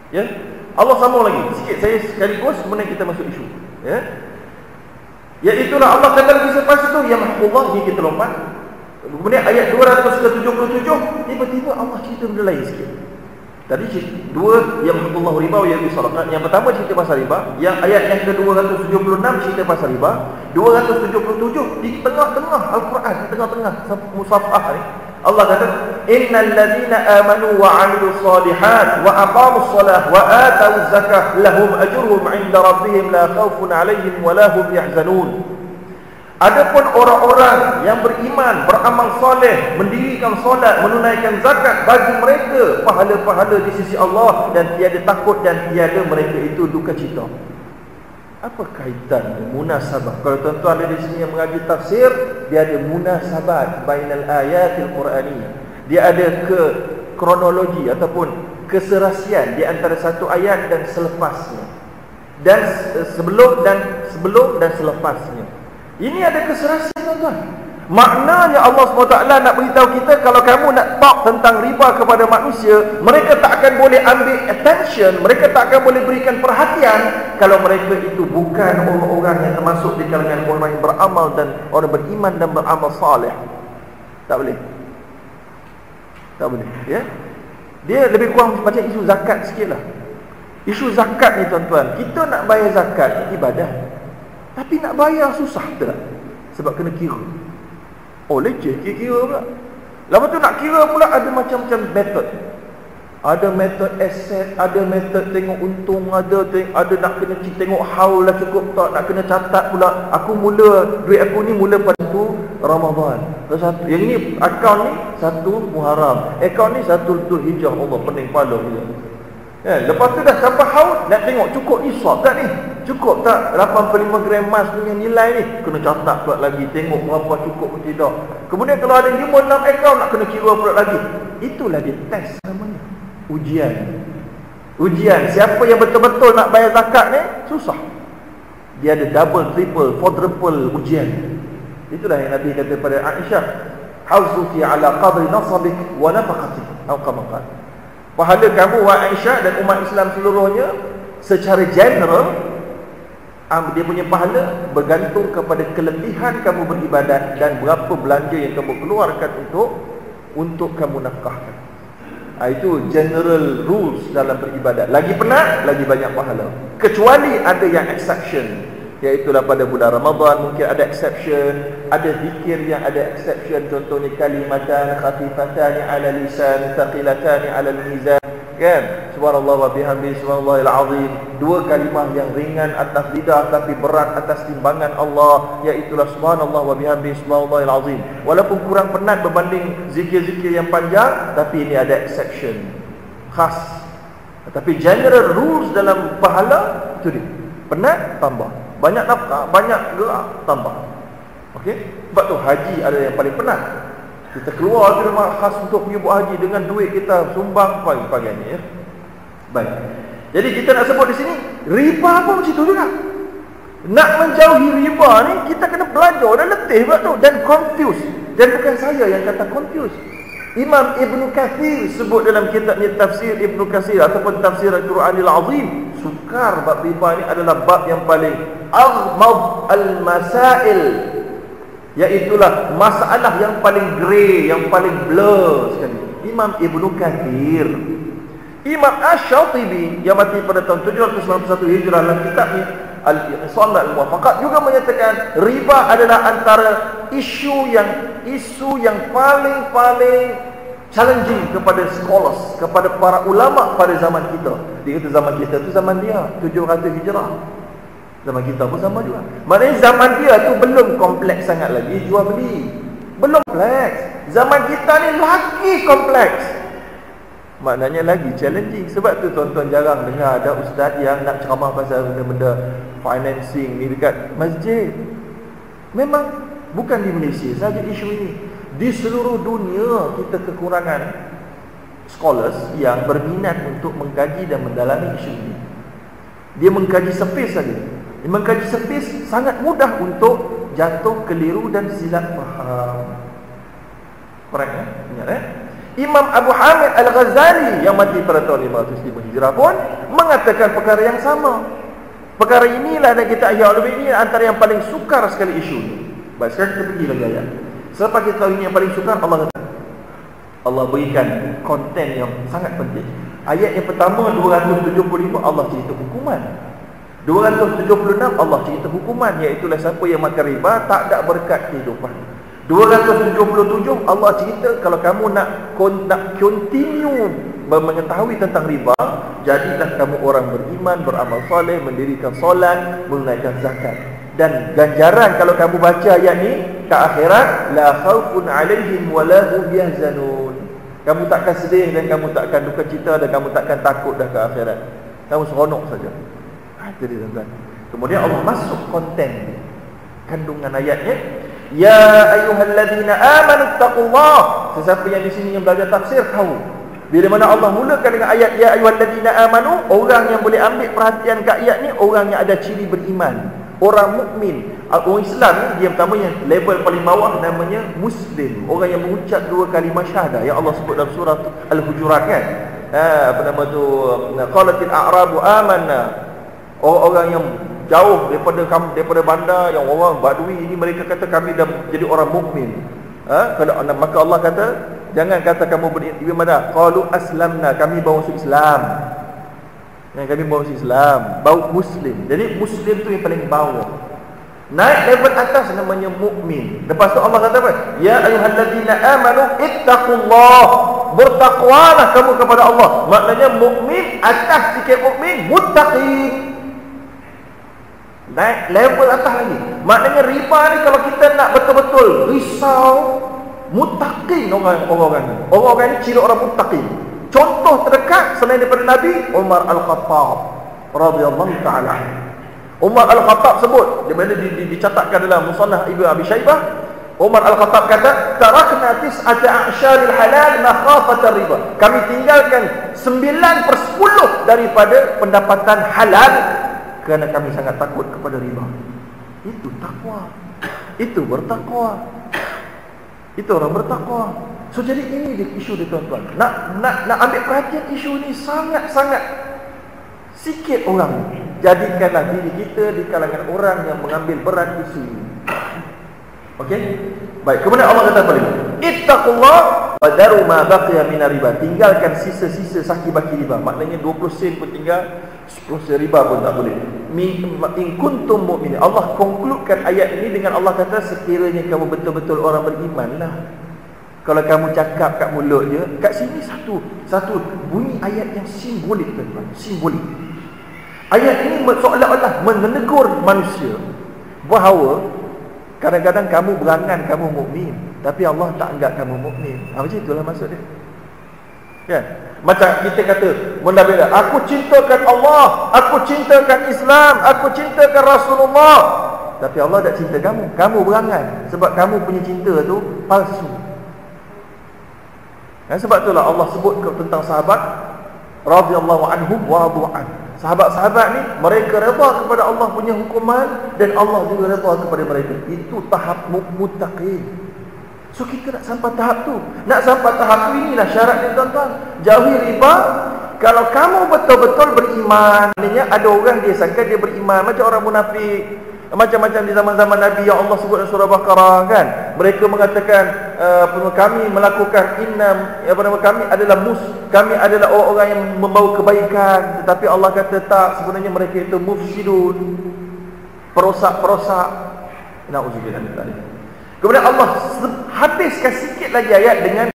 Ya, Allah sambung lagi sikit saya sekaligus, kemudian kita masuk isu. Ya, iaitulah Allah kata lagi selepas itu yamhaqullah, ni kita lompat. Kemudian ayat 277 tiba-tiba Allah cerita benda lain sikit. Tadi dua yamhaqullahu riba wa yurbi sadaqat. Yang pertama cerita pasal riba, yang ayat yang ke-276 cerita pasal riba, 277 di tengah-tengah Al-Quran, di tengah-tengah mushafah ni Allah kata innal ladzina amanu wa 'amilus shalihat wa aqamus shalah wa atawuz zakah lahum ajruhum 'inda rabbihim la khaufun 'alaihim wa la hum yahzanun. Adapun orang-orang yang beriman, beramal soleh, mendirikan solat, menunaikan zakat, bagi mereka pahala-pahala di sisi Allah dan tiada takut dan tiada mereka itu duka cita. Apa kaitan munasabah? Kalau tuan-tuan ada di sini yang mengaji tafsir, dia ada munasabat bainal ayatil Quraniyah. Dia ada ke kronologi ataupun keserasian di antara satu ayat dan selepasnya. Dan sebelum dan selepasnya. Ini ada keserasian, tuan-tuan. Maknanya Allah SWT nak beritahu kita, kalau kamu nak talk tentang riba kepada manusia, mereka tak akan boleh ambil attention, mereka tak akan boleh berikan perhatian kalau mereka itu bukan orang-orang yang termasuk di kalangan orang yang beramal dan orang beriman dan beramal saleh. Tak boleh. Tak boleh, ya. Dia lebih kurang macam isu zakat sikit lah. Isu zakat ni, tuan-tuan, kita nak bayar zakat ibadah, tapi nak bayar susah tak? Sebab kena kira. Oh, leceh kira pula. Lepas tu nak kira pula ada macam-macam metod. Ada metod aset, ada metod tengok untung, ada nak kena tengok haul lah cukup tak, nak kena catat pula. Aku mula, duit aku ni mula pada 1 Ramadan. Satu, yang ni akaun ni 1 Muharram. Akaun ni 1 Dzulhijjah. Allah pening kepala dia. Ya, lepas tu dah sampai haul, nak tengok cukup nisab tak ni? Cukup tak 85 gram emas punya nilai ni? Kena catat pula lagi, tengok berapa cukup atau tidak. Kemudian kalau ada 5-6 akaun, nak kena kira pula lagi. Itulah dia test namanya. Ujian. Siapa yang betul-betul nak bayar zakat ni, susah. Dia ada double, triple, quadruple ujian. Itulah yang Nabi kata pada Aisyah, "Hauzuki ala qadri nasabik wa nafaqatik." Atau kama qala. Pahala kamu wahai Aisyah dan umat Islam seluruhnya secara general, dia punya pahala bergantung kepada kelebihan kamu beribadat dan berapa belanja yang kamu keluarkan untuk kamu nafkahkan. Itu general rules dalam beribadat. Lagi penat, lagi banyak pahala. Kecuali ada yang exception, iaitulah pada bulan Ramadan mungkin ada exception, ada zikir yang ada exception, contohnya kalimatan khafifatan ala lisan thaqilatan ala mizan, kan? Subhanallah wa bihamdihi subhanallahil azim. 2 kalimah yang ringan atas lidah tapi berat atas timbangan Allah, iaitulah subhanallah wa bihamdihi subhanallahil azim. Walaupun kurang penat berbanding zikir-zikir yang panjang, tapi ini ada exception khas. Tapi general rules dalam pahala itu dia. Penat tambah, banyak nafkah, banyak gerak, tambah. Okey? Sebab tu haji ada yang paling penat. Kita keluar dari rumah khas untuk pergi buat haji dengan duit kita sumbang pagi-pagi ya. Baik. Jadi kita nak sebut di sini, riba pun macam tu juga. Nak menjauhi riba ni, kita kena belajar dan letih buat tu dan confuse. Dan bukan saya yang kata confuse. Imam Ibn Kathir sebut dalam kitabnya Tafsir Ibn Kathir ataupun Tafsir Al-Quranil Azim, sukar bab riba ni adalah bab yang paling aghmad al-masail, iaitulah masalah yang paling grey, yang paling blur sekali. Imam Ibn Kathir, Imam Ash-Shatibi yang mati pada tahun 791 Hijrah dalam kitabnya Al-Iqtisad Al-Muwafaqat juga menyatakan riba adalah antara isu yang paling challenging kepada scholars, kepada para ulama pada zaman kita. Dia kata zaman kita tu zaman dia 700 Hijrah. Zaman kita pun sama juga. Maknanya zaman dia tu belum kompleks sangat lagi jual beli. Belum kompleks. Zaman kita ni lagi kompleks. Maknanya lagi challenging. Sebab tu tuan-tuan jarang dengar ada ustaz yang nak ceramah pasal benda-benda financing ni dekat masjid. Memang bukan di Malaysia saja isu ini. Di seluruh dunia kita kekurangan scholars yang berminat untuk mengkaji dan mendalami isu ini. Dia mengkaji sepis saja. Dia mengkaji sepis sangat mudah untuk jatuh keliru dan silap faham. Correct ya? Ingat Imam Abu Hamid Al-Ghazali yang mati pada tahun 505 Hijrah pun mengatakan perkara yang sama. Perkara inilah dan kita Ihya Ulumuddin ini antara yang paling sukar sekali isu ini. Baik, sekarang kita pergi lagi ayat. Selepas kita tahu ini yang paling sukar, Allah berikan konten yang sangat penting. Ayat yang pertama 275 Allah cerita hukuman. 276 Allah cerita hukuman, iaitu siapa yang makan riba tak ada berkat kehidupan. 277 Allah cerita kalau kamu nak continue mengetahui tentang riba, jadilah kamu orang beriman, beramal soleh, mendirikan solat, menunaikan zakat. Dan ganjaran kalau kamu baca ayat ni ke akhirat, la khaufun alaihim wa la hum yahzanun. Kamu takkan sedih dan kamu takkan duka cita dan kamu takkan takut dah ke akhirat. Kamu seronok saja. Jadi tuan-tuan, kemudian Allah masuk konten kandungan ayatnya. Ya ayyuhalladzina amanu taqullah. Sesiapa yang di sini yang belajar tafsir tahu, bila mana Allah mulakan dengan ayat ya ayyuhalladzina amanu, orang yang boleh ambil perhatian ke ayat ni orang yang ada ciri beriman, orang mukmin. Orang Islam ni dia pertama yang level paling bawah namanya muslim, orang yang mengucap dua kalimah syahadah yang Allah sebut dalam surah Al-Hujurat kan. Apa nama tu, qalatil a'rabu amanna. Orang-orang yang jauh daripada bandar, yang orang badui ini, mereka kata kami dah jadi orang mukmin. Kalau maka Allah kata jangan kata kamu beriman dah. Qalu aslamna, kami bawa masuk Islam. Yang kami bawa masuk Islam, bawa muslim. Jadi muslim tu yang paling bawah. Naik level atas namanya mukmin. Lepas tu Allah kata apa? Ya ayyuhalladzina amanu ittaqullah. Bertakwalah kamu kepada Allah. Maknanya mukmin atas sikit mukmin, muttaqin. Naik level atas lagi. Maknanya riba ni kalau kita nak betul-betul risau, muttaqin orang-orang ni. Orang-orang ni ciri orang muttaqin. Contoh terdekat selain daripada Nabi, Umar Al-Khattab radhiyallahu ta'ala. Umar Al-Khattab sebut, di mana dicatatkan dalam Musannaf Ibnu Abi Syaibah, Umar Al-Khattab kata, tarakna tis'ata a'syaril halal makhafata riba. Kami tinggalkan 9/10 daripada pendapatan halal kerana kami sangat takut kepada riba. Itu takwa. Itu bertakwa. Itu orang bertakwa. So jadi ini dia isu dia tuan-tuan. Nak ambil perhatian isu ni sangat-sangat sikit orang. Jadikanlah diri kita di kalangan orang yang mengambil berat isu ini. Okey? Baik, kemudian Allah kata apa lagi? Ittaqullah wa daru ma baqiya min riba. Tinggalkan sisa-sisa saki baki riba. Maknanya 20 sen pun tinggal, 10 sen riba pun tak boleh. In kuntum mu'minin. Allah konkludkan ayat ini dengan Allah kata sekiranya kamu betul-betul orang berimanlah. Kalau kamu cakap kat mulut je, kat sini satu bunyi ayat yang simbolik tuan-tuan, simbolik. Ayat ini seolah-olah menegur manusia bahawa kadang-kadang kamu berangan kamu mukmin, tapi Allah tak anggap kamu mukmin. Macam itulah maksud dia. Kan? Macam kita kata, benda-benda, aku cintakan Allah, aku cintakan Islam, aku cintakan Rasulullah, tapi Allah tak cinta kamu. Kamu berangan sebab kamu punya cinta tu palsu. Dan sebab itulah Allah sebut tentang sahabat radhiyallahu anhum wa radu'an. Sahabat-sahabat ni mereka redha kepada Allah punya hukuman dan Allah juga redha kepada mereka. Itu tahap muttaqin. So kita nak sampai tahap tu. Nak sampai tahap tu, inilah syaratnya tuan-tuan. Jauhi riba. Kalau kamu betul-betul beriman, maknanya ada orang dia sangka dia beriman macam orang munafik. Macam-macam di zaman-zaman Nabi yang Allah sebut dalam surah Baqarah kan. Mereka mengatakan kami melakukan kami adalah orang-orang yang membawa kebaikan, tetapi Allah kata tak, sebenarnya mereka itu mufsidun, perosak-perosak. Nauzubillah min dzalik. Kemudian Allah habiskan sikit lagi ayat dengan